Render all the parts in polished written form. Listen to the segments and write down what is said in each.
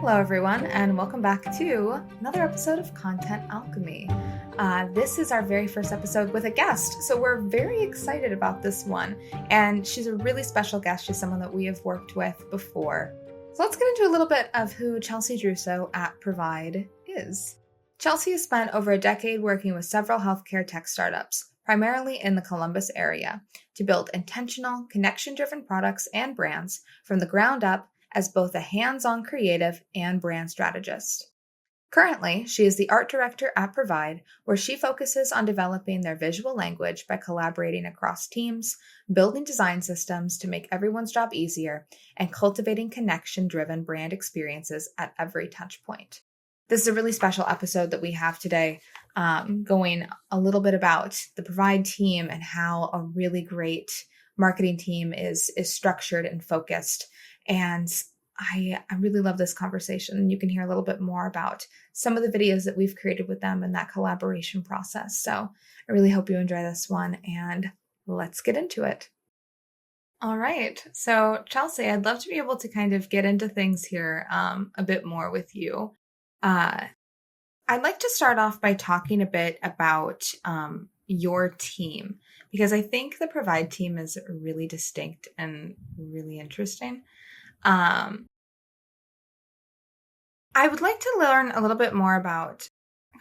Hello, everyone, and welcome back to another episode of Content Alchemy. This is our very first episode with a guest, so we're very excited about this one. And she's a really special guest. She's someone that we have worked with before. So let's get into a little bit of who Chelsea Druso at Provide is. Chelsea has spent over a decade working with several healthcare tech startups, primarily in the Columbus area, to build intentional, connection-driven products and brands from the ground up as both a hands-on creative and brand strategist. Currently, she is the art director at Provide, where she focuses on developing their visual language by collaborating across teams, building design systems to make everyone's job easier, and cultivating connection-driven brand experiences at every touch point. This is a really special episode that we have today, going a little bit about the Provide team and how a really great marketing team is structured and focused. And I really love this conversation. You can hear a little bit more about some of the videos that we've created with them and that collaboration process. So I really hope you enjoy this one, and let's get into it. All right. So Chelsea, I'd love to be able to kind of get into things here a bit more with you. I'd like to start off by talking a bit about your team, because I think the Provide team is really distinct and really interesting. I would like to learn a little bit more about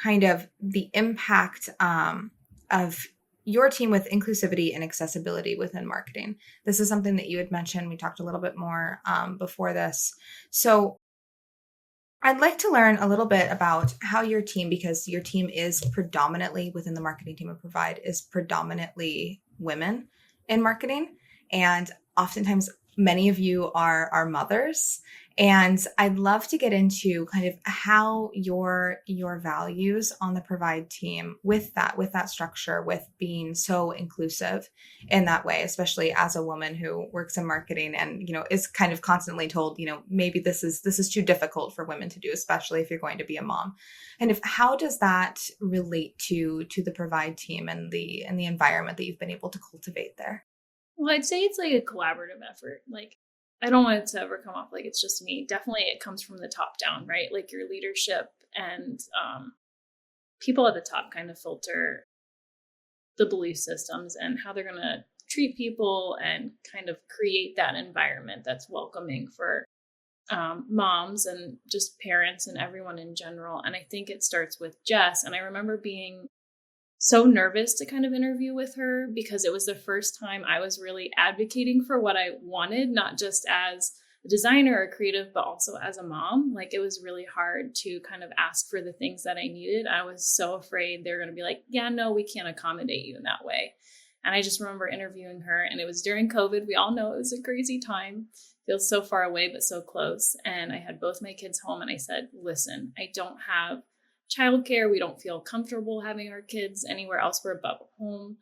kind of the impact of your team with inclusivity and accessibility within marketing. This is something that you had mentioned. We talked a little bit more before this. So I'd like to learn a little bit about how your team, because your team is predominantly within the marketing team of Provide, is predominantly women in marketing. And oftentimes many of you are mothers, and I'd love to get into kind of how your values on the Provide team with that structure, with being so inclusive in that way, especially as a woman who works in marketing and, is kind of constantly told, maybe this is too difficult for women to do, especially if you're going to be a mom. And how does that relate to the Provide team and the environment that you've been able to cultivate there? Well, I'd say it's like a collaborative effort. Like, I don't want it to ever come off like it's just me. Definitely it comes from the top down, right? Like your leadership and people at the top kind of filter the belief systems and how they're going to treat people and kind of create that environment that's welcoming for moms and just parents and everyone in general. And I think it starts with Jess. And I remember being so nervous to kind of interview with her because it was the first time I was really advocating for what I wanted, not just as a designer or creative, but also as a mom. Like, it was really hard to kind of ask for the things that I needed. I was so afraid they're going to be like, yeah, no, we can't accommodate you in that way. And I just remember interviewing her, and it was during COVID. We all know it was a crazy time. Feels so far away, but so close. And I had both my kids home, and I said, listen, I don't have childcare. We don't feel comfortable having our kids anywhere else but home.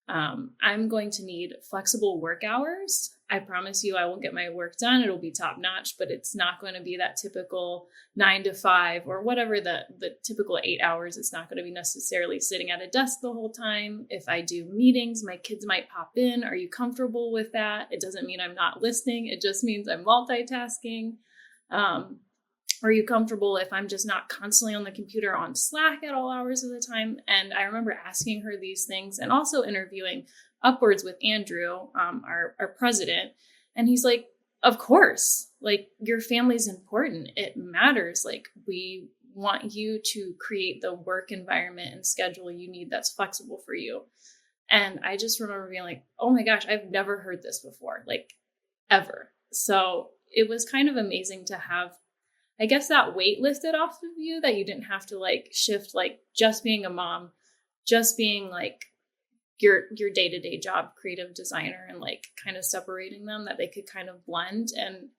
I'm going to need flexible work hours. I promise you I will get my work done. It'll be top notch, but it's not going to be that typical 9 to 5 or whatever the typical 8 hours. It's not going to be necessarily sitting at a desk the whole time. If I do meetings, my kids might pop in. Are you comfortable with that? It doesn't mean I'm not listening. It just means I'm multitasking. Are you comfortable if I'm just not constantly on the computer on Slack at all hours of the time? And I remember asking her these things and also interviewing upwards with Andrew, our president. And he's like, of course, like, your family's important. It matters. Like, we want you to create the work environment and schedule you need that's flexible for you. And I just remember being like, oh my gosh, I've never heard this before, like, ever. So it was kind of amazing to have, I guess, that weight lifted off of you, that you didn't have to like shift, like just being a mom, just being like your day-to-day job, creative designer, and like kind of separating them, that they could kind of blend. And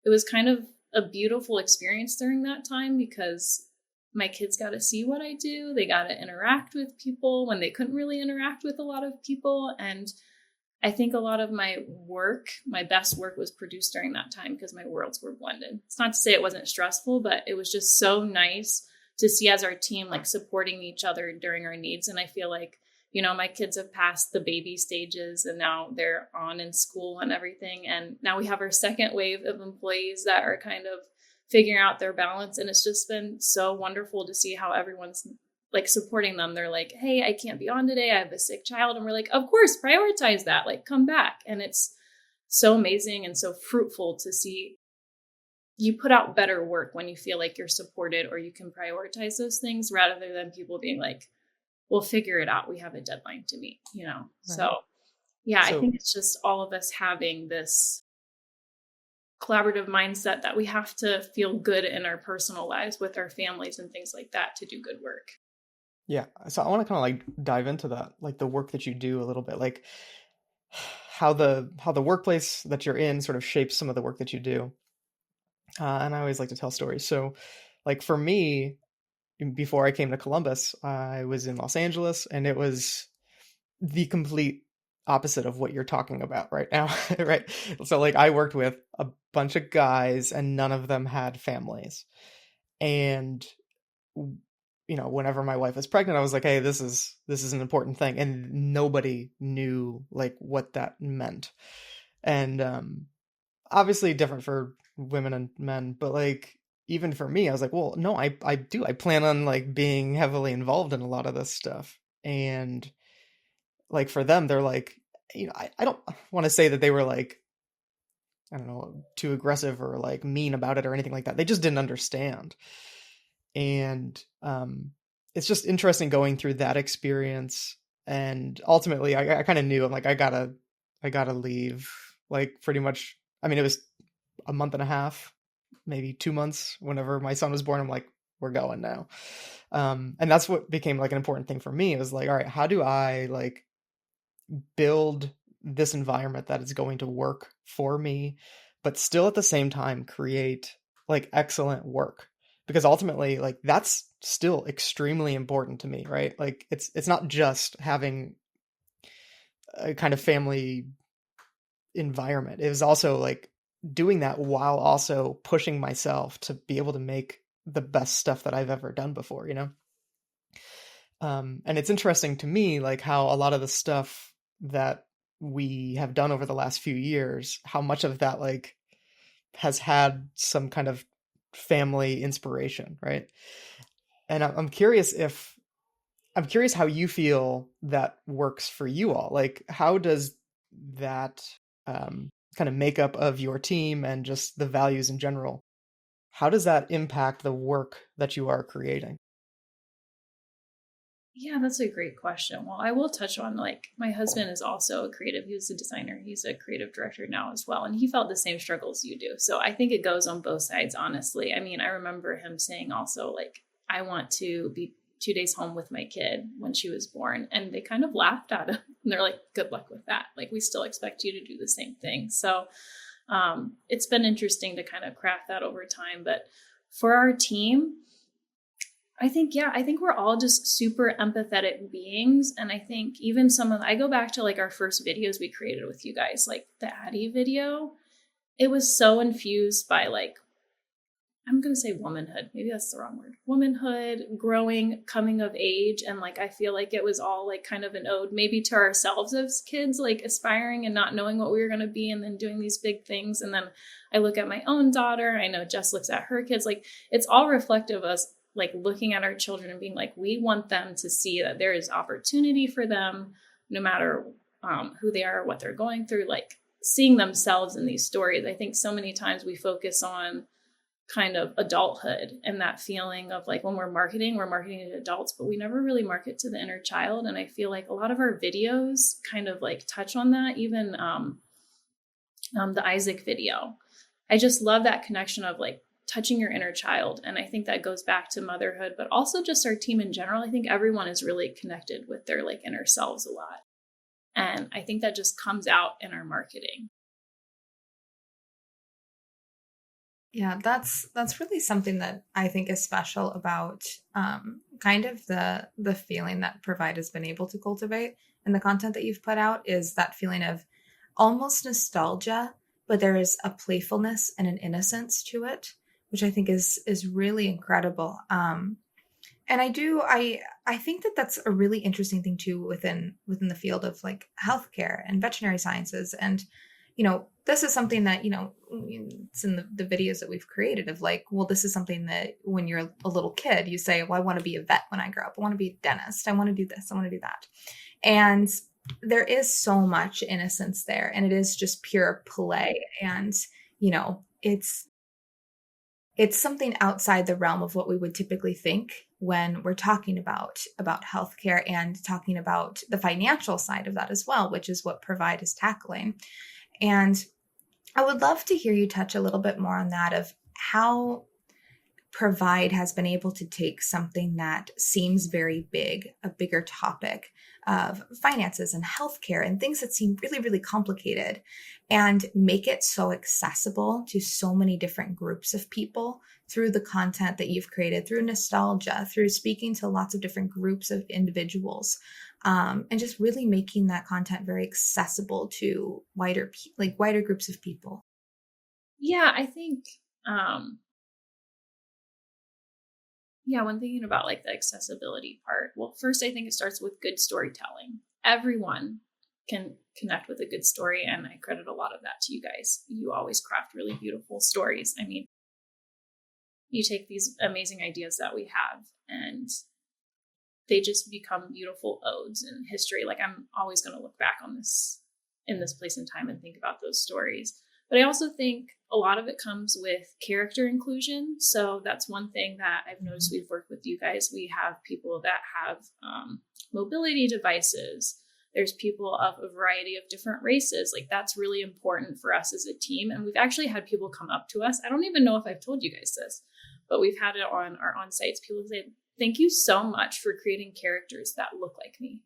it was kind of a beautiful experience during that time because my kids got to see what I do. They got to interact with people when they couldn't really interact with a lot of people. And I think a lot of my best work was produced during that time because my worlds were blended. It's not to say it wasn't stressful, but it was just so nice to see as our team like supporting each other during our needs. And I feel like, my kids have passed the baby stages and now they're on in school and everything. And now we have our second wave of employees that are kind of figuring out their balance. And it's just been so wonderful to see how everyone's like supporting them. They're like, hey, I can't be on today, I have a sick child. And we're like, of course, prioritize that, like come back. And it's so amazing and so fruitful to see you put out better work when you feel like you're supported or you can prioritize those things rather than people being like, we'll figure it out, we have a deadline to meet, you know? Right. So yeah, I think it's just all of us having this collaborative mindset that we have to feel good in our personal lives with our families and things like that to do good work. Yeah. So I want to kind of like dive into that, like the work that you do a little bit, like how the workplace that you're in sort of shapes some of the work that you do. And I always like to tell stories. So like for me, before I came to Columbus, I was in Los Angeles, and it was the complete opposite of what you're talking about right now. Right. So like I worked with a bunch of guys and none of them had families. And you know, whenever my wife was pregnant, I was like, hey, this is an important thing. And nobody knew like what that meant. And obviously different for women and men, but like even for me, I was like, well, no, I plan on like being heavily involved in a lot of this stuff. And like for them, they're like, you know, I don't want to say that they were like, I don't know, too aggressive or like mean about it or anything like that. They just didn't understand. And it's just interesting going through that experience. And ultimately I kind of knew, I'm like, I gotta leave, like pretty much. I mean, it was a month and a half, maybe 2 months whenever my son was born. I'm like, we're going now. And that's what became like an important thing for me. It was like, all right, how do I like build this environment that is going to work for me, but still at the same time create like excellent work? Because ultimately, like that's still extremely important to me, right? Like it's not just having a kind of family environment. It was also like doing that while also pushing myself to be able to make the best stuff that I've ever done before, you know? And it's interesting to me, like how a lot of the stuff that we have done over the last few years, how much of that like has had some kind of family inspiration, right? And I'm curious how you feel that works for you all. Like, how does that kind of makeup of your team and just the values in general, how does that impact the work that you are creating? Yeah, that's a great question. Well, I will touch on like my husband is also a creative. He was a designer. He's a creative director now as well. And he felt the same struggles you do. So I think it goes on both sides, honestly. I mean, I remember him saying also like, I want to be 2 days home with my kid when she was born. And they kind of laughed at him. And they're like, good luck with that. Like, we still expect you to do the same thing. So it's been interesting to kind of craft that over time. But for our team, I think we're all just super empathetic beings. And I think even I go back to like our first videos we created with you guys, like the Addie video, it was so infused by like, I'm going to say womanhood. Maybe that's the wrong word. Womanhood, growing, coming of age. And like, I feel like it was all like kind of an ode maybe to ourselves as kids, like aspiring and not knowing what we were going to be and then doing these big things. And then I look at my own daughter. I know Jess looks at her kids. Like, it's all reflective of us, like looking at our children and being like, we want them to see that there is opportunity for them, no matter who they are, what they're going through, like seeing themselves in these stories. I think so many times we focus on kind of adulthood and that feeling of like when we're marketing to adults, but we never really market to the inner child. And I feel like a lot of our videos kind of like touch on that, even the Isaac video. I just love that connection of like touching your inner child. And I think that goes back to motherhood, but also just our team in general. I think everyone is really connected with their like inner selves a lot. And I think that just comes out in our marketing. Yeah, that's really something that I think is special about kind of the feeling that Provide has been able to cultivate in the content that you've put out, is that feeling of almost nostalgia, but there is a playfulness and an innocence to it, which I think is really incredible. And I think that that's a really interesting thing too within the field of like healthcare and veterinary sciences. And, you know, this is something that, it's in the videos that we've created of like, well, this is something that when you're a little kid, you say, well, I want to be a vet when I grow up. I want to be a dentist. I want to do this. I want to do that. And there is so much innocence there, and it is just pure play. And, it's something outside the realm of what we would typically think when we're talking about healthcare and talking about the financial side of that as well, which is what Provide is tackling. And I would love to hear you touch a little bit more on that, of how Provide has been able to take something that seems very big, a bigger topic of finances and healthcare and things that seem really, really complicated, and make it so accessible to so many different groups of people through the content that you've created, through nostalgia, through speaking to lots of different groups of individuals, and just really making that content very accessible to wider groups of people. Yeah, I think, when thinking about like the accessibility part, well, first, I think it starts with good storytelling. Everyone can connect with a good story, and I credit a lot of that to you guys. You always craft really beautiful stories. I mean, you take these amazing ideas that we have and they just become beautiful odes in history. Like, I'm always going to look back on this in this place and time and think about those stories. But I also think a lot of it comes with character inclusion. So that's one thing that I've noticed we've worked with you guys. We have people that have mobility devices. There's people of a variety of different races. Like, that's really important for us as a team. And we've actually had people come up to us. I don't even know if I've told you guys this, but we've had it on our on-sites. People say, thank you so much for creating characters that look like me.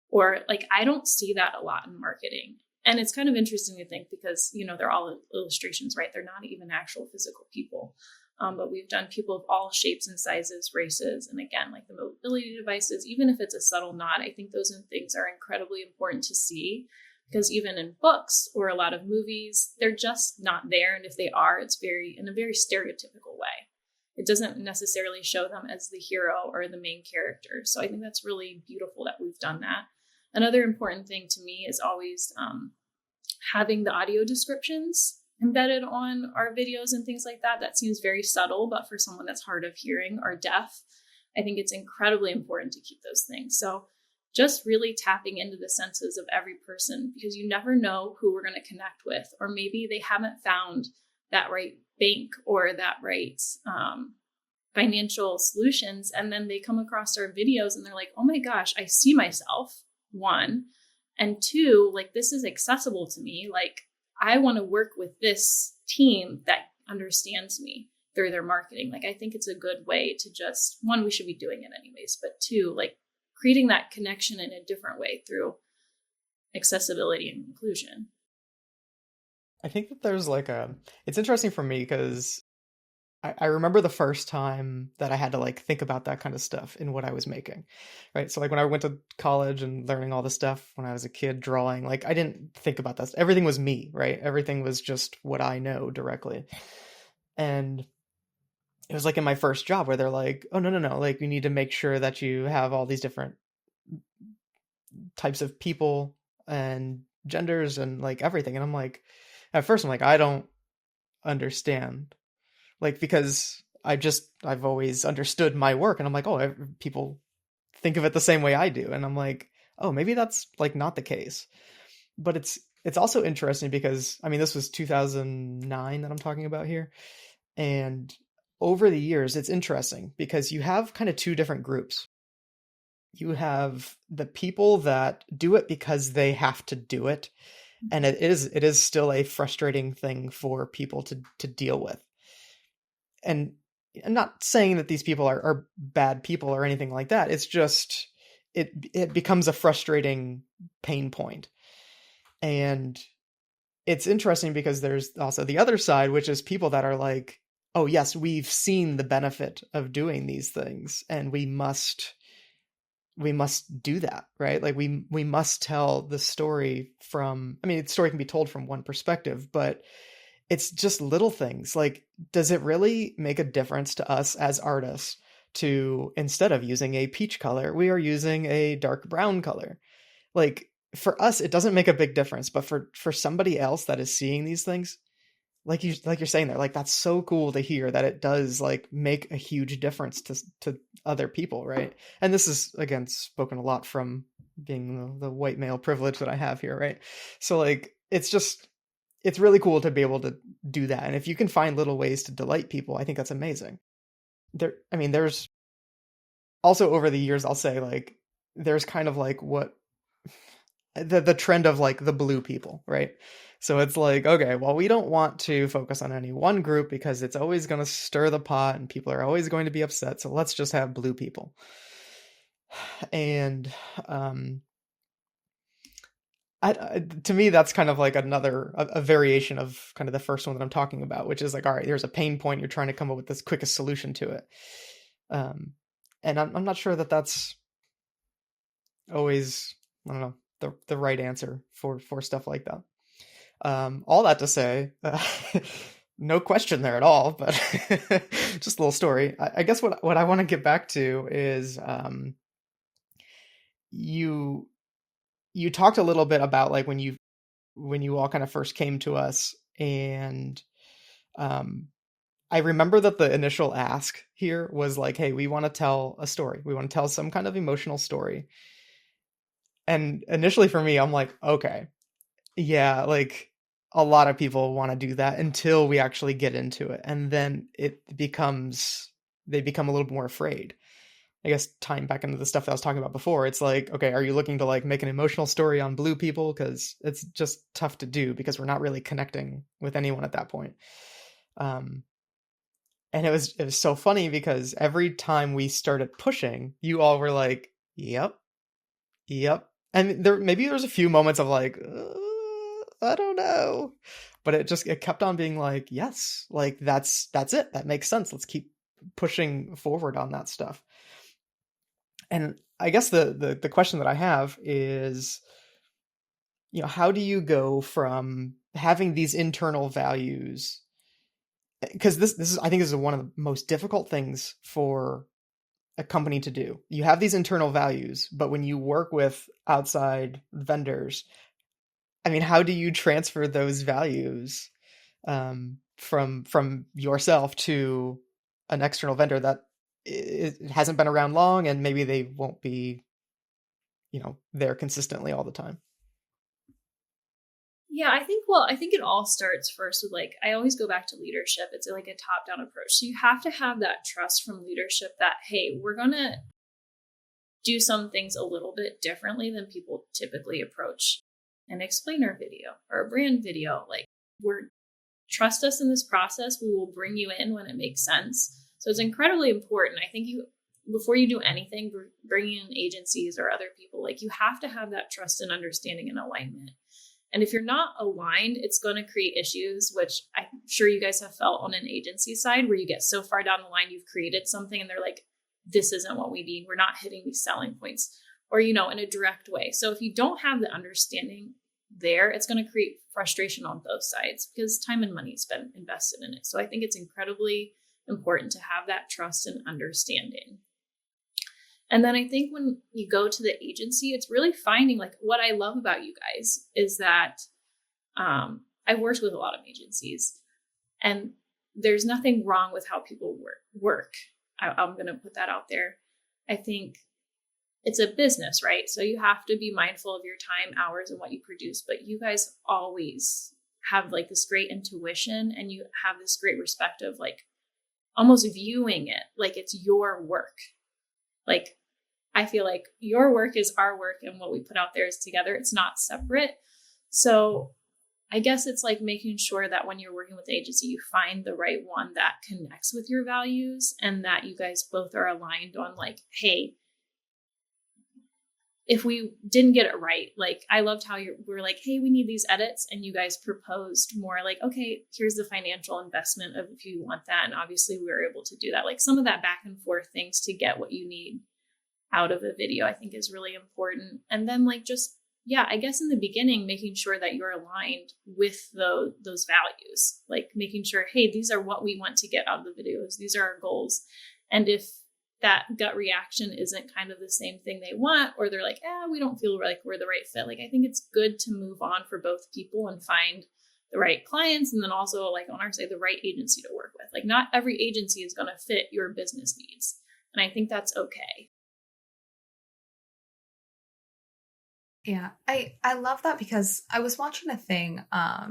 Or like, I don't see that a lot in marketing. And it's kind of interesting to think because, they're all illustrations, right? They're not even actual physical people. But we've done people of all shapes and sizes, races. And again, like the mobility devices, even if it's a subtle nod, I think those things are incredibly important to see, because even in books or a lot of movies, they're just not there. And if they are, it's in a very stereotypical way. It doesn't necessarily show them as the hero or the main character. So I think that's really beautiful that we've done that. Another important thing to me is always having the audio descriptions embedded on our videos and things like that. That seems very subtle, but for someone that's hard of hearing or deaf, I think it's incredibly important to keep those things. So just really tapping into the senses of every person, because you never know who we're going to connect with, or maybe they haven't found that right bank or that right financial solutions. And then they come across our videos and they're like, oh my gosh, I see myself, one. And two, like, this is accessible to me. Like, I want to work with this team that understands me through their marketing. Like, I think it's a good way to just, one, we should be doing it anyways, but two, like, creating that connection in a different way through accessibility and inclusion. I think that there's it's interesting for me because I remember the first time that I had to like think about that kind of stuff in what I was making, right? So like when I went to college and learning all this stuff when I was a kid, drawing, like I didn't think about that. Everything was me, right? Everything was just what I know directly. And it was like in my first job where they're like, oh, no, like you need to make sure that you have all these different types of people and genders and like everything. And I'm like, at first I'm like, I don't understand. Like, because I've always understood my work, and I'm like, oh, people think of it the same way I do. And I'm like, oh, maybe that's like not the case. But it's also interesting because, I mean, this was 2009 that I'm talking about here. And over the years, it's interesting because you have kind of two different groups. You have the people that do it because they have to do it. And it is still a frustrating thing for people to deal with. And I'm not saying that these people are bad people or anything like that. It's just, it becomes a frustrating pain point. And it's interesting because there's also the other side, which is people that are like, oh yes, we've seen the benefit of doing these things and we must do that, right? Like we must tell the story from, I mean, the story can be told from one perspective, but it's just little things. Like, does it really make a difference to us as artists to, instead of using a peach color, we are using a dark brown color? Like, for us, it doesn't make a big difference, but for somebody else that is seeing these things, like you're saying there, like that's so cool to hear that it does like make a huge difference to other people, right? And this is again spoken a lot from being the white male privilege that I have here, right? So like it's really cool to be able to do that. And if you can find little ways to delight people, I think that's amazing. There's also over the years, I'll say like there's kind of like what the trend of like the blue people, right? So it's like, okay, well, we don't want to focus on any one group because it's always going to stir the pot and people are always going to be upset. So let's just have blue people. And to me, that's kind of like a variation of kind of the first one that I'm talking about, which is like, all right, there's a pain point. You're trying to come up with this quickest solution to it. And I'm not sure that that's always, I don't know, the right answer for stuff like that. All that to say, no question there at all, but just a little story. I guess what I want to get back to is you talked a little bit about like when you all kind of first came to us, and I remember that the initial ask here was like, hey, we want to tell a story. We want to tell some kind of emotional story. And initially for me, I'm like, okay, yeah, like a lot of people want to do that until we actually get into it. And then they become a little more afraid. I guess tying back into the stuff that I was talking about before, it's like, okay, are you looking to like make an emotional story on blue people? Because it's just tough to do because we're not really connecting with anyone at that point. And it was so funny because every time we started pushing, you all were like, yep. And maybe there was a few moments of like, I don't know, but it kept on being like, yes, like that's it. That makes sense. Let's keep pushing forward on that stuff. And I guess the question that I have is, how do you go from having these internal values? Because I think this is one of the most difficult things for a company to do. You have these internal values, but when you work with outside vendors, I mean, how do you transfer those values from yourself to an external vendor that it hasn't been around long and maybe they won't be, there consistently all the time? Yeah, I think it all starts first with like, I always go back to leadership. It's like a top-down approach. So you have to have that trust from leadership that, hey, we're going to do some things a little bit differently than people typically approach an explainer video or a brand video. Like, trust us in this process. We will bring you in when it makes sense. So it's incredibly important. I think before you do anything, bringing in agencies or other people, like you have to have that trust and understanding and alignment. And if you're not aligned, it's going to create issues, which I'm sure you guys have felt on an agency side where you get so far down the line, you've created something and they're like, this isn't what we need. We're not hitting these selling points, or, in a direct way. So if you don't have the understanding there, it's going to create frustration on both sides because time and money has been invested in it. So I think it's incredibly important to have that trust and understanding. And then I think when you go to the agency, it's really finding like what I love about you guys is that I've worked with a lot of agencies and there's nothing wrong with how people work. I'm going to put that out there. I think it's a business, right? So you have to be mindful of your time, hours, and what you produce. But you guys always have like this great intuition and you have this great respect of like almost viewing it like it's your work. Like, I feel like your work is our work and what we put out there is together. It's not separate. So I guess it's like making sure that when you're working with the agency, you find the right one that connects with your values and that you guys both are aligned on like, hey, if we didn't get it right, like I loved how we're like, hey, we need these edits. And you guys proposed more like, okay, here's the financial investment of if you want that. And obviously we were able to do that. Like some of that back and forth things to get what you need out of a video, I think is really important. And then like just, yeah, I guess in the beginning, making sure that you're aligned with those values, like making sure, hey, these are what we want to get out of the videos. These are our goals. And if that gut reaction isn't kind of the same thing they want, or they're like, we don't feel like we're the right fit. Like, I think it's good to move on for both people and find the right clients. And then also, like on our side, the right agency to work with. Like, not every agency is going to fit your business needs. And I think that's okay. Yeah, I love that, because I was watching a thing. I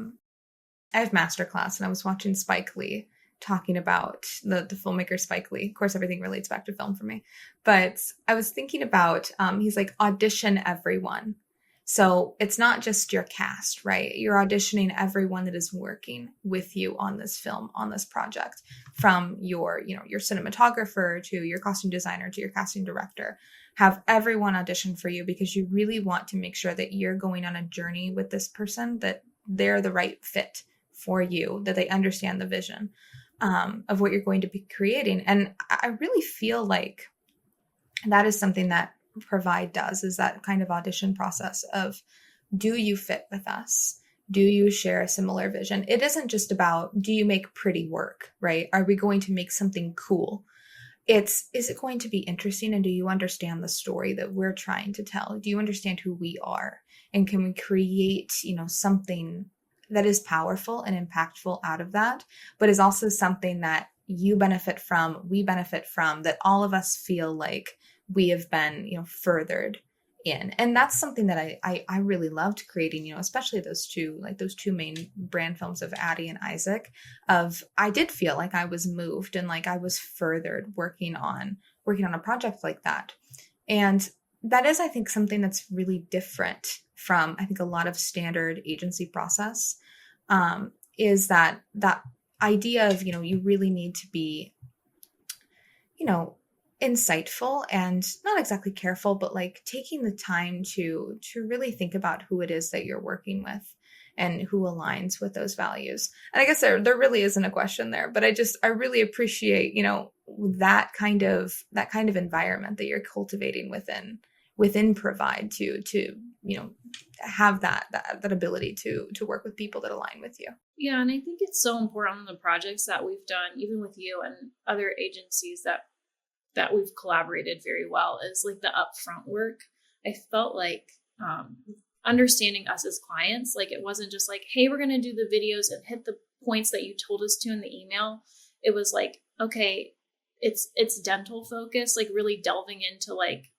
have masterclass, and I was watching Spike Lee talking about the filmmaker Spike Lee. Of course, everything relates back to film for me. But I was thinking about, he's like, audition everyone. So it's not just your cast, right? You're auditioning everyone that is working with you on this film, on this project, from your cinematographer to your costume designer to your casting director. Have everyone audition for you, because you really want to make sure that you're going on a journey with this person, that they're the right fit for you, that they understand the vision of what you're going to be creating. And I really feel like that is something that Provide does, is that kind of audition process of, do you fit with us? Do you share a similar vision? It isn't just about, do you make pretty work, right? Are we going to make something cool? Is it going to be interesting? And do you understand the story that we're trying to tell? Do you understand who we are? And can we create, something that is powerful and impactful out of that, but is also something that you benefit from, we benefit from, that all of us feel like we have been, furthered in. And that's something that I really loved creating, especially those two main brand films of Addie and Isaac. I did feel like I was moved and like I was furthered working on a project like that. And that is, I think, something that's really different from, I think, a lot of standard agency process, is that idea of, you really need to be, insightful and not exactly careful, but like taking the time to really think about who it is that you're working with and who aligns with those values. And I guess there really isn't a question there, but I really appreciate, that kind of environment that you're cultivating within Provide to have that ability to work with people that align with you. Yeah, and I think it's so important on the projects that we've done, even with you and other agencies that we've collaborated very well, is like the upfront work. I felt like understanding us as clients, like it wasn't just like, hey, we're going to do the videos and hit the points that you told us to in the email. It was like, okay, it's dental focus, like really delving into like,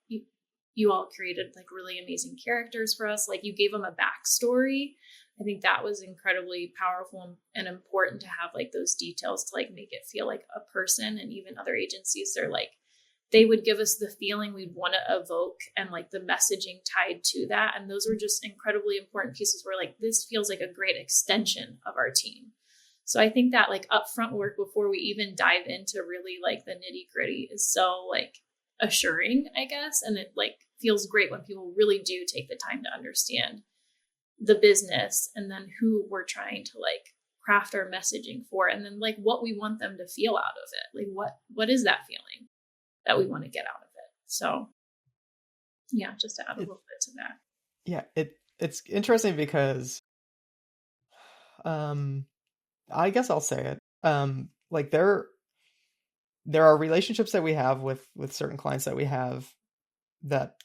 you all created like really amazing characters for us. Like you gave them a backstory. I think that was incredibly powerful and important to have like those details to like make it feel like a person. And even other agencies, they would give us the feeling we'd want to evoke and like the messaging tied to that. And those were just incredibly important pieces where like, this feels like a great extension of our team. So I think that like upfront work before we even dive into really like the nitty gritty is so like assuring, I guess. And it like feels great when people really do take the time to understand the business and then who we're trying to like craft our messaging for, and then like what we want them to feel out of it. Like what is that feeling that we want to get out of it? So yeah, just to add a little bit to that. Yeah, it's interesting because I guess I'll say it. Like there are relationships that we have with certain clients that we have that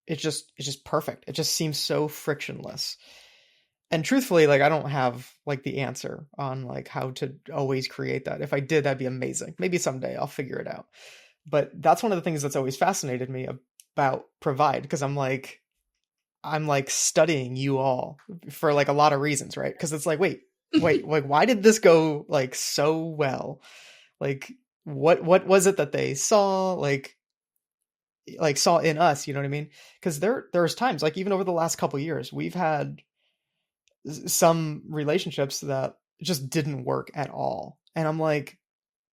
it's just perfect. It just seems so frictionless. And truthfully, like I don't have like the answer on like how to always create that. If I did, that'd be amazing. Maybe someday I'll figure it out. But that's one of the things that's always fascinated me about Provide, because I'm like studying you all for like a lot of reasons, right? Because it's like, wait, like why did this go like so well? Like what was it that they saw like saw in us, you know what I mean? Because there's times like even over the last couple of years we've had some relationships that just didn't work at all, and I'm like,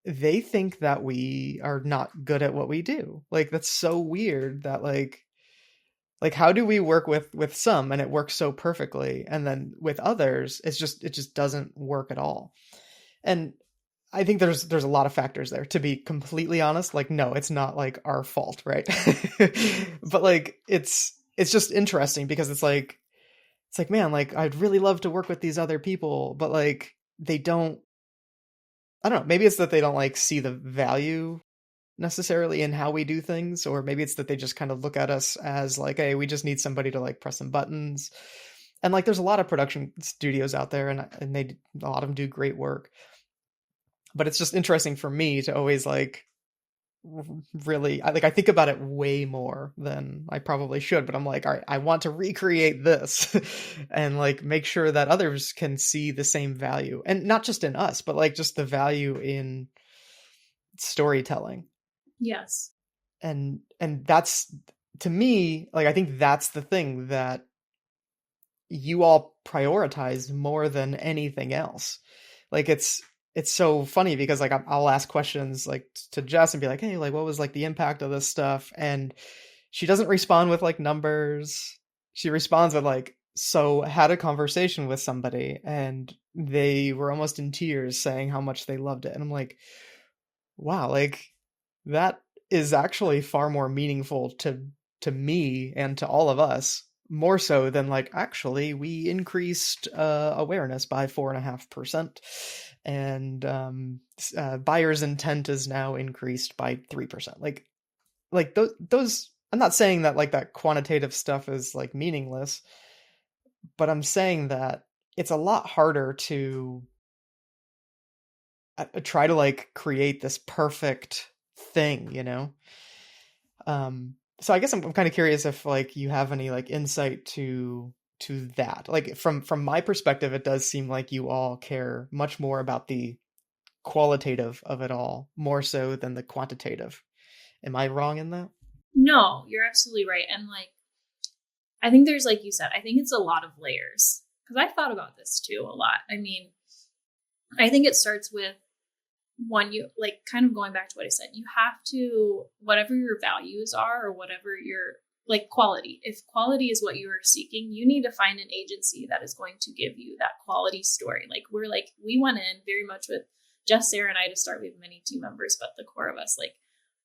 they think that we are not good at what we do. Like that's so weird that like how do we work with some and it works so perfectly, and then with others it just doesn't work at all. And I think there's a lot of factors there, to be completely honest. Like, no, it's not like our fault, right? But like, it's just interesting because it's like, man, like I'd really love to work with these other people, but like they don't, I don't know, maybe it's that they don't like see the value necessarily in how we do things, or maybe it's that they just kind of look at us as like, hey, we just need somebody to like press some buttons. And like there's a lot of production studios out there, and they a lot of them do great work. But it's just interesting for me to always like really I think about it way more than I probably should, but I'm like, all right, I want to recreate this and like make sure that others can see the same value, and not just in us, but like just the value in storytelling. Yes. And that's, to me, like I think that's the thing that you all prioritize more than anything else. Like it's so funny because like I'll ask questions like to Jess and be like, hey, like what was like the impact of this stuff? And she doesn't respond with like numbers. She responds with like, so I had a conversation with somebody and they were almost in tears saying how much they loved it. And I'm like, wow, like that is actually far more meaningful to me and to all of us, more so than like, actually we increased awareness by 4.5%, and buyer's intent is now increased by 3%. Like those I'm not saying that like that quantitative stuff is like meaningless, but I'm saying that it's a lot harder to try to like create this perfect thing, you know? So I guess I'm kind of curious if like you have any like insight to that. Like from my perspective, it does seem like you all care much more about the qualitative of it all, more so than the quantitative. Am I wrong in that? No, you're absolutely right. And like, I think there's, like you said, I think it's a lot of layers, because I thought about this too a lot. I mean, I think it starts with one, you like kind of going back to what I said, you have to, whatever your values are or whatever your like quality, if quality is what you are seeking, you need to find an agency that is going to give you that quality story. Like we went in very much with Jess, Sarah, and I to start. We have many team members, but the core of us, like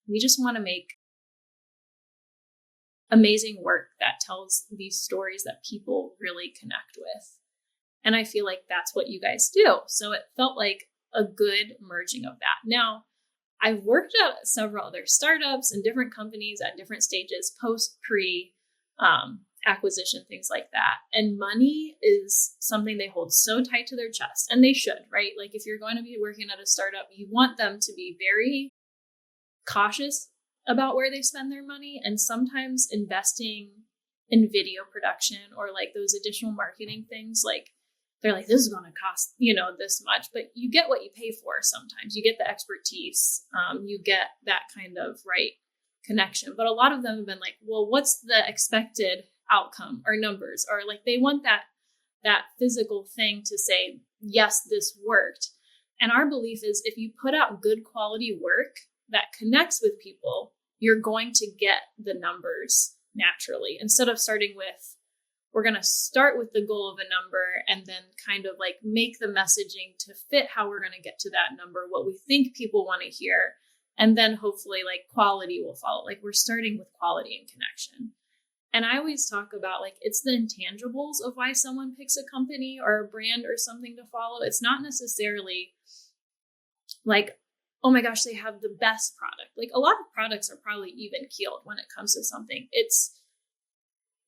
we just want to make amazing work that tells these stories that people really connect with. And I feel like that's what you guys do. So it felt like a good merging of that. Now, I've worked at several other startups and different companies at different stages, post, pre acquisition, things like that. And money is something they hold so tight to their chest, and they should, right? Like if you're going to be working at a startup, you want them to be very cautious about where they spend their money, and sometimes investing in video production or like those additional marketing things, like they're like, this is going to cost, this much, but you get what you pay for. Sometimes you get the expertise, you get that kind of right connection. But a lot of them have been like, well, what's the expected outcome or numbers? Or like they want that physical thing to say, yes, this worked. And our belief is if you put out good quality work that connects with people, you're going to get the numbers naturally, instead of starting with, we're going to start with the goal of a number and then kind of like make the messaging to fit how we're going to get to that number, what we think people want to hear. And then hopefully like quality will follow. Like we're starting with quality and connection. And I always talk about like, it's the intangibles of why someone picks a company or a brand or something to follow. It's not necessarily like, oh my gosh, they have the best product. Like a lot of products are probably even keeled when it comes to something.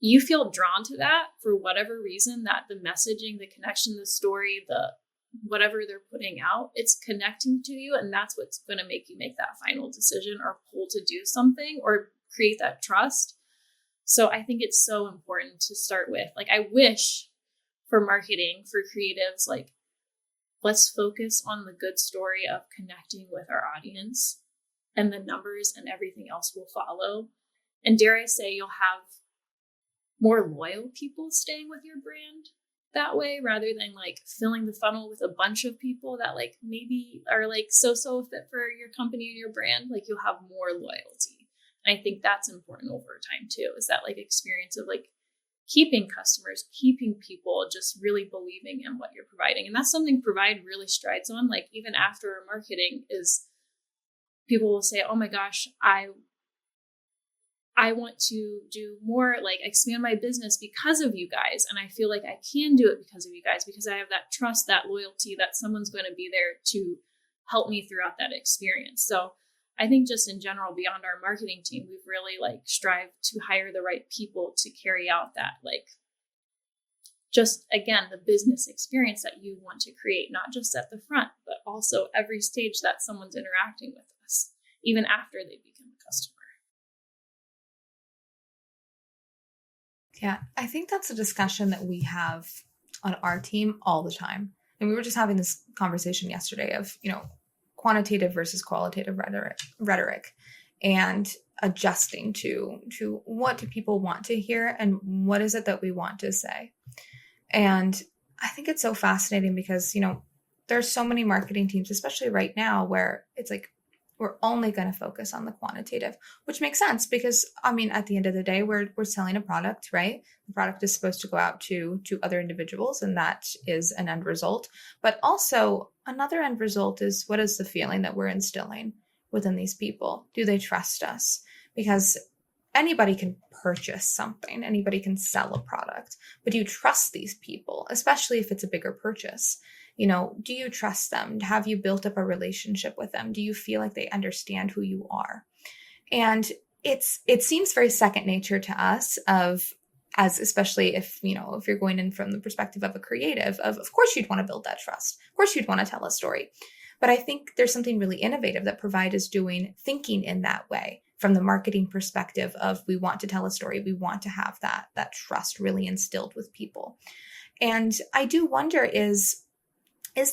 You feel drawn to that for whatever reason, that the messaging, the connection, the story, the whatever they're putting out, it's connecting to you. And that's what's going to make you make that final decision or pull to do something or create that trust. So I think it's so important to start with, like, I wish for marketing, for creatives, like, let's focus on the good story of connecting with our audience, and the numbers and everything else will follow. And dare I say, you'll have more loyal people staying with your brand that way, rather than like filling the funnel with a bunch of people that like maybe are like so fit for your company and your brand. Like you'll have more loyalty. And I think that's important over time too, is that like experience of like keeping customers, keeping people just really believing in what you're providing. And that's something Provide really strides on. Like even after marketing, is people will say, oh my gosh, I want to do more, like expand my business because of you guys. And I feel like I can do it because of you guys, because I have that trust, that loyalty, that someone's going to be there to help me throughout that experience. So I think just in general, beyond our marketing team, we've really like strived to hire the right people to carry out that, like, just again, the business experience that you want to create, not just at the front, but also every stage that someone's interacting with us, even after they become a customer. Yeah, I think that's a discussion that we have on our team all the time. And we were just having this conversation yesterday of, quantitative versus qualitative rhetoric and adjusting to what do people want to hear and what is it that we want to say. And I think it's so fascinating because, there's so many marketing teams, especially right now, where it's like, we're only going to focus on the quantitative, which makes sense because, at the end of the day, we're selling a product, right? The product is supposed to go out to other individuals, and that is an end result. But also another end result is, what is the feeling that we're instilling within these people? Do they trust us? Because anybody can purchase something, anybody can sell a product, but do you trust these people, especially if it's a bigger purchase? Do you trust them? Have you built up a relationship with them? Do you feel like they understand who you are? And it seems very second nature to us especially if you're going in from the perspective of a creative, of course you'd want to build that trust. Of course you'd want to tell a story. But I think there's something really innovative that Provide is doing, thinking in that way from the marketing perspective of, we want to tell a story. We want to have that trust really instilled with people. And I do wonder, is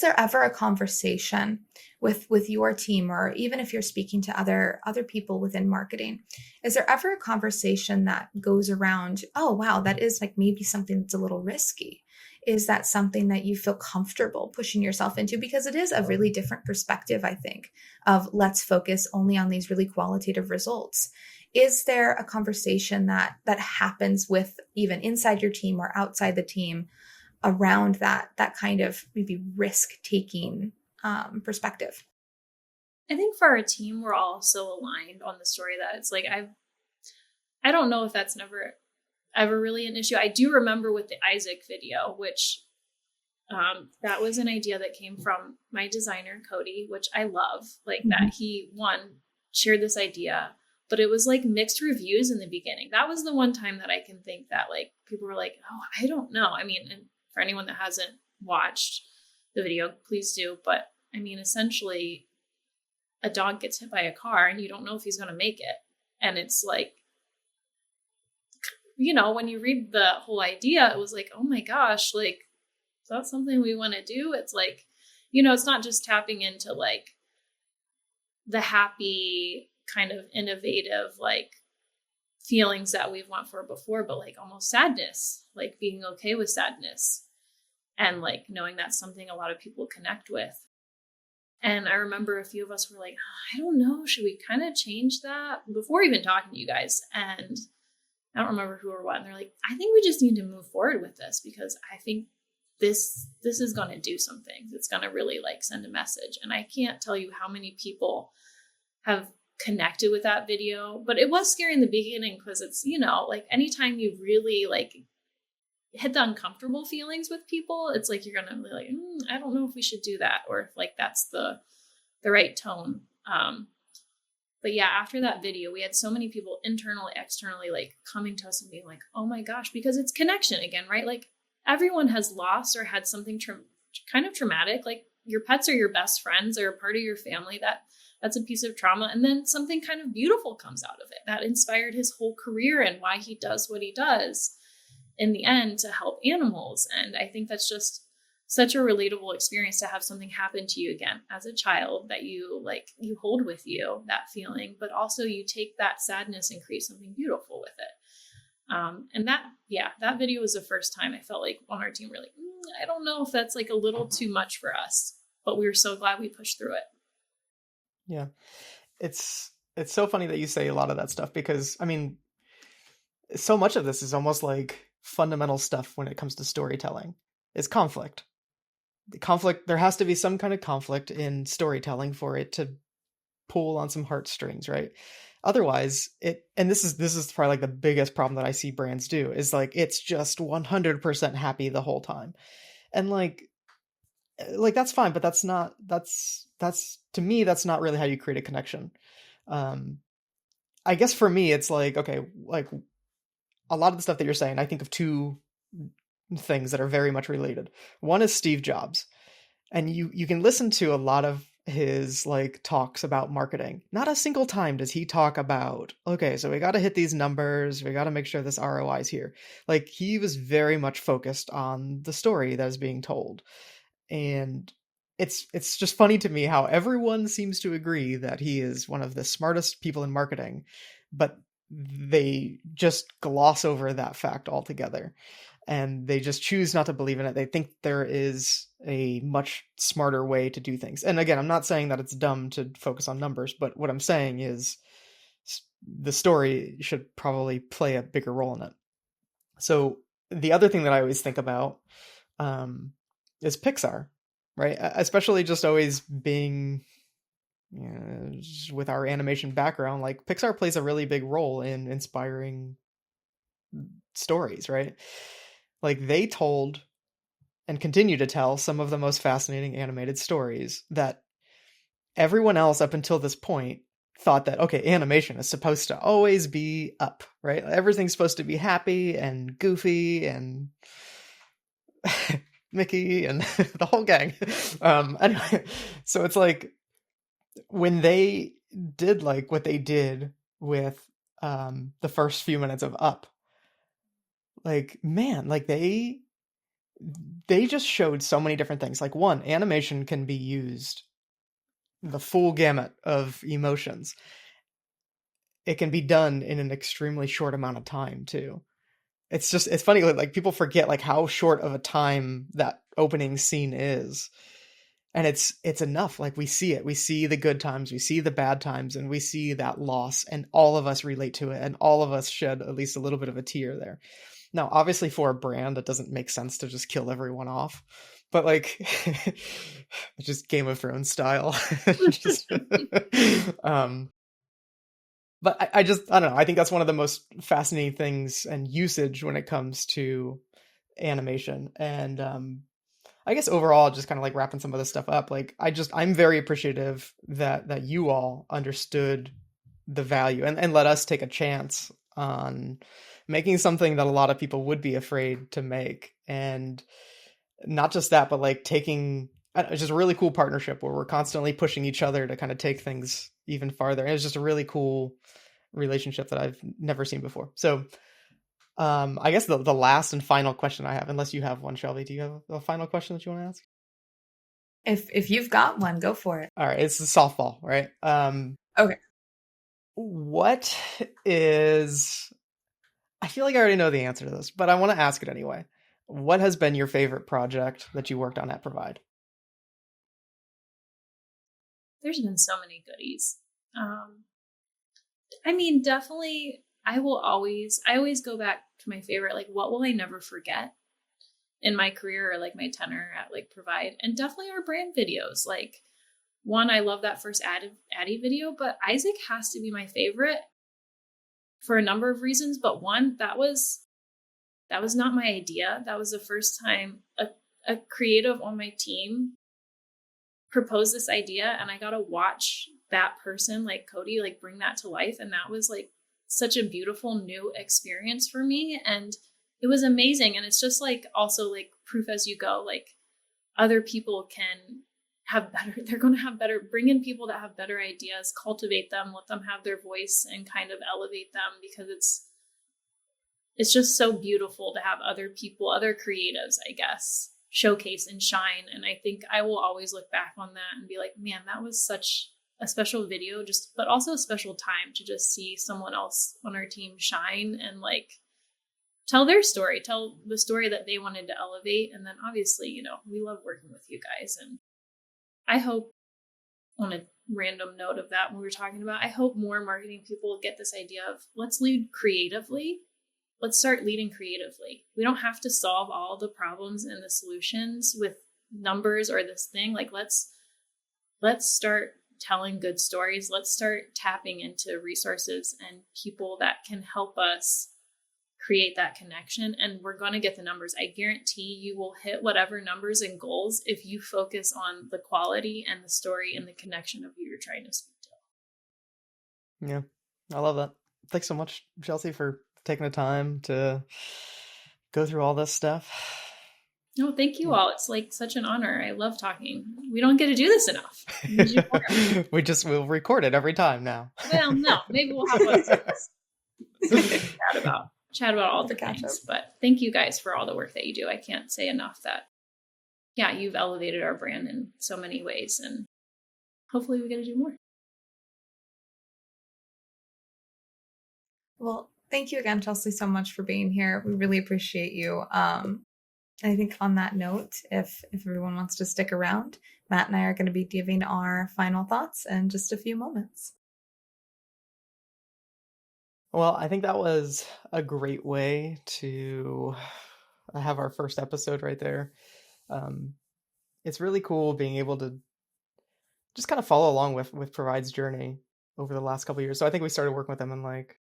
there ever a conversation with your team, or even if you're speaking to other people within marketing, is there ever a conversation that goes around, oh, wow, that is like maybe something that's a little risky? Is that something that you feel comfortable pushing yourself into? Because it is a really different perspective, I think, of let's focus only on these really qualitative results. Is there a conversation that happens with even inside your team or outside the team around that kind of maybe risk-taking perspective? I think for our team, we're all so aligned on the story that it's like, I don't know if that's never ever really an issue. I do remember with the Isaac video, which that was an idea that came from my designer, Cody, which I love, like that he shared this idea, but it was like mixed reviews in the beginning. That was the one time that I can think that like people were like, oh, I don't know. And for anyone that hasn't watched the video, please do. But essentially a dog gets hit by a car and you don't know if he's going to make it. And it's like, when you read the whole idea, it was like, oh my gosh, like, is that something we want to do? It's like, it's not just tapping into like the happy kind of innovative, like feelings that we've went for before, but like almost sadness, like being okay with sadness and like knowing that's something a lot of people connect with. And I remember a few of us were like, oh, I don't know, should we kind of change that before even talking to you guys? And I don't remember who or what. And they're like, I think we just need to move forward with this because I think this is going to do something. It's going to really like send a message. And I can't tell you how many people have connected with that video, but it was scary in the beginning because it's, like anytime you really like hit the uncomfortable feelings with people, it's like, you're going to be like, I don't know if we should do that. Or if like, that's the right tone. But yeah, after that video, we had so many people internally, externally, like coming to us and being like, oh my gosh, because it's connection again, right? Like everyone has lost or had something kind of traumatic. Like your pets are your best friends, or a part of your family that's a piece of trauma. And then something kind of beautiful comes out of it that inspired his whole career and why he does what he does in the end to help animals. And I think that's just such a relatable experience to have something happen to you again as a child that you hold with you, that feeling, but also you take that sadness and create something beautiful with it. And that video was the first time I felt like on our team, we're like, I don't know if that's like a little too much for us, but we were so glad we pushed through it. Yeah. It's so funny that you say a lot of that stuff because so much of this is almost like fundamental stuff when it comes to storytelling. It's conflict. There has to be some kind of conflict in storytelling for it to pull on some heartstrings, right? Otherwise, this is probably like the biggest problem that I see brands do is like, it's just 100% happy the whole time. And like that's fine, but that's to me, that's not really how you create a connection. I guess for me, it's like, okay, like a lot of the stuff that you're saying, I think of two things that are very much related. One is Steve Jobs. And you can listen to a lot of his like talks about marketing. Not a single time does he talk about, okay, so we got to hit these numbers, we got to make sure this ROI is here. Like he was very much focused on the story that is being told. And it's just funny to me how everyone seems to agree that he is one of the smartest people in marketing, but they just gloss over that fact altogether. And they just choose not to believe in it. They think there is a much smarter way to do things. And again, I'm not saying that it's dumb to focus on numbers, but what I'm saying is the story should probably play a bigger role in it. So the other thing that I always think about is Pixar, right? Especially just always being, you know, with our animation background, like Pixar plays a really big role in inspiring stories, right? Like they told and continue to tell some of the most fascinating animated stories that everyone else up until this point thought that, okay, animation is supposed to always be up, right? Everything's supposed to be happy and goofy and Mickey and the whole gang. Anyway, so it's like when they did like what they did with the first few minutes of Up, like man, like they just showed so many different things. Like one, animation can be used the full gamut of emotions. It can be done in an extremely short amount of time too. It's funny, like people forget like how short of a time that opening scene is. And it's enough. Like we see it. We see the good times, we see the bad times, and we see that loss, and all of us relate to it, and all of us shed at least a little bit of a tear there. Now, obviously for a brand, it doesn't make sense to just kill everyone off. But like just Game of Thrones style. Just, but I don't know. I think that's one of the most fascinating things and usage when it comes to animation. And I guess overall, just kind of like wrapping some of this stuff up, like I'm very appreciative that you all understood the value and let us take a chance on making something that a lot of people would be afraid to make. And not just that, but like taking it's just a really cool partnership where we're constantly pushing each other to kind of take things even farther. And it's just a really cool relationship that I've never seen before. So I guess the last and final question I have, unless you have one, Shelby, do you have a final question that you want to ask? If you've got one, go for it. All right, it's a softball, right? Okay. What is? I feel like I already know the answer to this, but I want to ask it anyway. What has been your favorite project that you worked on at Provide? There's been so many goodies. I mean, definitely, I always go back to my favorite, like, what will I never forget in my career or like my tenure at like Provide, and definitely our brand videos. Like one, I love that first Addie video, but Isaac has to be my favorite for a number of reasons. But one, that was not my idea. That was the first time a creative on my team proposed this idea, and I got to watch that person, like Cody, like bring that to life. And that was like such a beautiful new experience for me. And it was amazing. And it's just like also like proof as you go, like other people can have better, they're going to have better, bring in people that have better ideas, cultivate them, let them have their voice and kind of elevate them, because it's just so beautiful to have other people, other creatives, I guess, showcase and shine. And I think I will always look back on that and be like, man, that was such a special video, but also a special time to just see someone else on our team shine and like tell their story, tell the story that they wanted to elevate. And then obviously, we love working with you guys. And I hope, on a random note of that, when we were talking about, I hope more marketing people get this idea of let's lead creatively. Let's start leading creatively. We don't have to solve all the problems and the solutions with numbers or this thing. Like let's start telling good stories. Let's start tapping into resources and people that can help us create that connection. And we're going to get the numbers. I guarantee you will hit whatever numbers and goals if you focus on the quality and the story and the connection of who you're trying to speak to. Yeah, I love that. Thanks so much, Chelsea, for taking the time to go through all this stuff. No, thank you all. It's like such an honor. I love talking. We don't get to do this enough. We'll record it every time now. Well, no, maybe we'll have one chat about all the things. But thank you guys for all the work that you do. I can't say enough that, yeah, you've elevated our brand in so many ways, and hopefully we get to do more. Well, thank you again, Chelsea, so much for being here. We really appreciate you. I think on that note, if everyone wants to stick around, Matt and I are going to be giving our final thoughts in just a few moments. Well, I think that was a great way to have our first episode right there. It's really cool being able to just kind of follow along with Provide's journey over the last couple of years. So I think we started working with them in like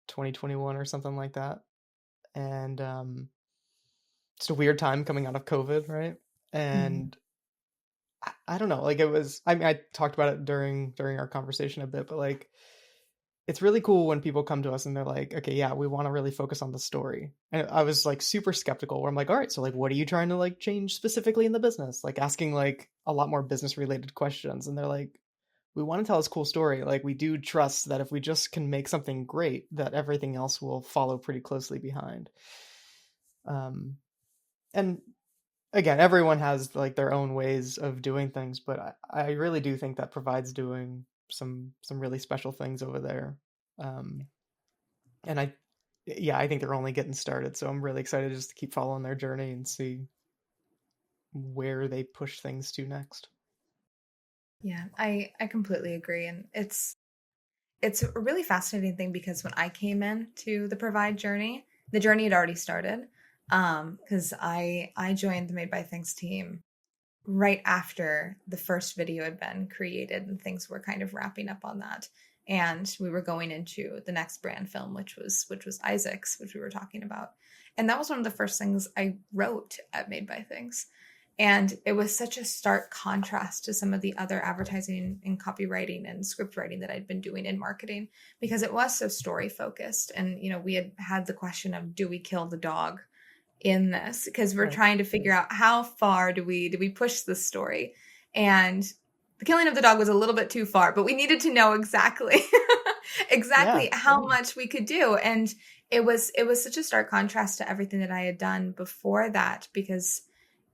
2021 or something like that. And just a weird time coming out of COVID, right? And I don't know, like it was, I mean, I talked about it during our conversation a bit, but like, it's really cool when people come to us and they're like, okay, yeah, we want to really focus on the story. And I was like super skeptical where I'm like, all right, so like, what are you trying to like change specifically in the business? Like asking like a lot more business related questions. And they're like, we want to tell this cool story. Like we do trust that if we just can make something great, that everything else will follow pretty closely behind. And again, everyone has like their own ways of doing things, but I really do think that Provide's doing some really special things over there. And I think they're only getting started. So I'm really excited just to keep following their journey and see where they push things to next. Yeah, I completely agree. And it's a really fascinating thing because when I came in to the Provide journey, the journey had already started. Because I joined the Made by Things team right after the first video had been created and things were kind of wrapping up on that. And we were going into the next brand film, which was Isaac's, which we were talking about. And that was one of the first things I wrote at Made by Things. And it was such a stark contrast to some of the other advertising and copywriting and script writing that I'd been doing in marketing, because it was so story focused. And, you know, we had the question of, do we kill the dog in this? Because we're trying to figure out how far do we push this story. And the killing of the dog was a little bit too far, but we needed to know exactly how much we could do. And it was such a stark contrast to everything that I had done before that, because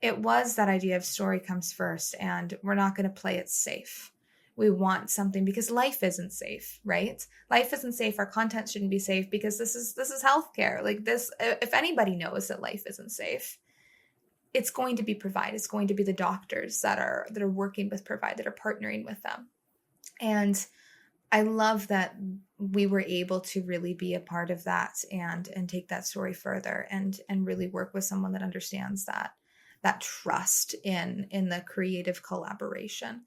it was that idea of story comes first and we're not going to play it safe. We want something because life isn't safe, right? Life isn't safe. Our content shouldn't be safe because this is healthcare. Like this, if anybody knows that life isn't safe, it's going to be Provide. It's going to be the doctors that are working with Provide, that are partnering with them. And I love that we were able to really be a part of that and take that story further and really work with someone that understands that trust in the creative collaboration.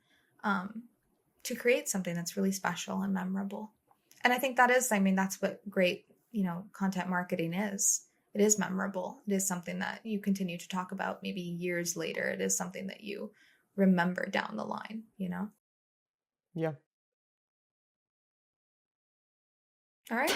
To create something that's really special and memorable. And I think that's what great, content marketing is. It is memorable. It is something that you continue to talk about maybe years later. It is something that you remember down the line, Yeah. All right.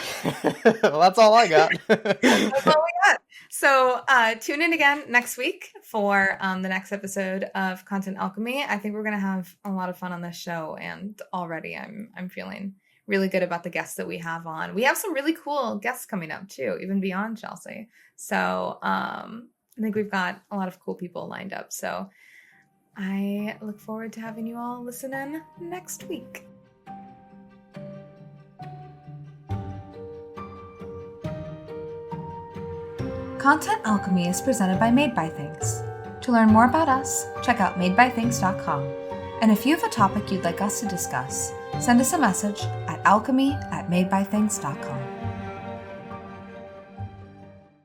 Well, that's all I got. That's all we got. So tune in again next week for the next episode of Content Alchemy. I think we're going to have a lot of fun on this show, and already I'm feeling really good about the guests that we have on. We have some really cool guests coming up too, even beyond Chelsea. So I think we've got a lot of cool people lined up. So I look forward to having you all listen in next week. Content Alchemy is presented by Made by Things. To learn more about us, check out madebythings.com. And if you have a topic you'd like us to discuss, send us a message at alchemy@madebythings.com.